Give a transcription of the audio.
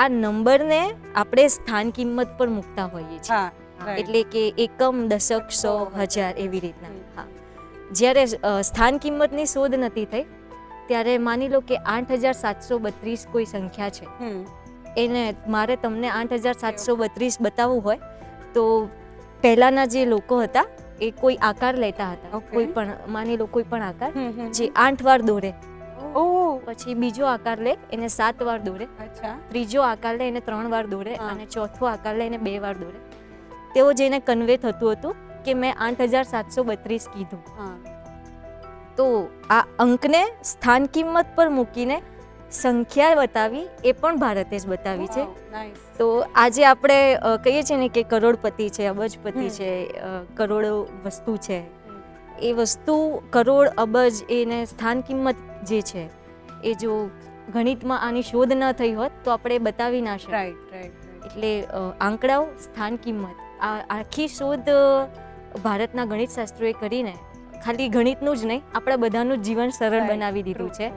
આ નંબરને આપણે સ્થાન કિંમત પર મૂકતા હોઈએ છીએ. એટલે કે એકમ, દશક, 100, 1000 એવી રીતના. હા, જ્યારે સ્થાન કિંમતની શોધ નથી થઈ ત્યારે માની લો કે 8732 કોઈ સંખ્યા છે, એને મારે તમને 8732 બતાવવું હોય તો પહેલાના જે લોકો હતા એ કોઈ આકાર લેતા હતા, કોઈ પણ માની લો કોઈ પણ આકાર જે 8 વાર દોરે, પછી બીજો આકાર લે એને 7 વાર દોરે, ત્રીજો આકાર લે એને 3 વાર દોરે અને ચોથો આકાર લે એને 2 વાર દોરે. તેઓ જેને કન્વે થતું હતું કે મેં 8732 કીધું. તો આ અંકને સ્થાન કિંમત પર મૂકીને સંખ્યા બતાવી એ પણ ભારતે જ બતાવી છે. તો આજે આપણે કહીએ છીએ ને કે કરોડપતિ છે, અબજપતિ છે, કરોડો વસ્તુ છે, એ વસ્તુ કરોડ, અબજ એને સ્થાન કિંમત જે છે એ જો ગણિતમાં આની શોધ ન થઈ હોત તો આપણે બતાવી ના શકીએ. એટલે આંકડાઓ, સ્થાન કિંમત, આ આખી શોધ ભારતના ગણિત શાસ્ત્રોએ કરીને ખાલી ગણિતનું જ નહીં, આપણા બધાનું જીવન સરળ બનાવી દીધું છે.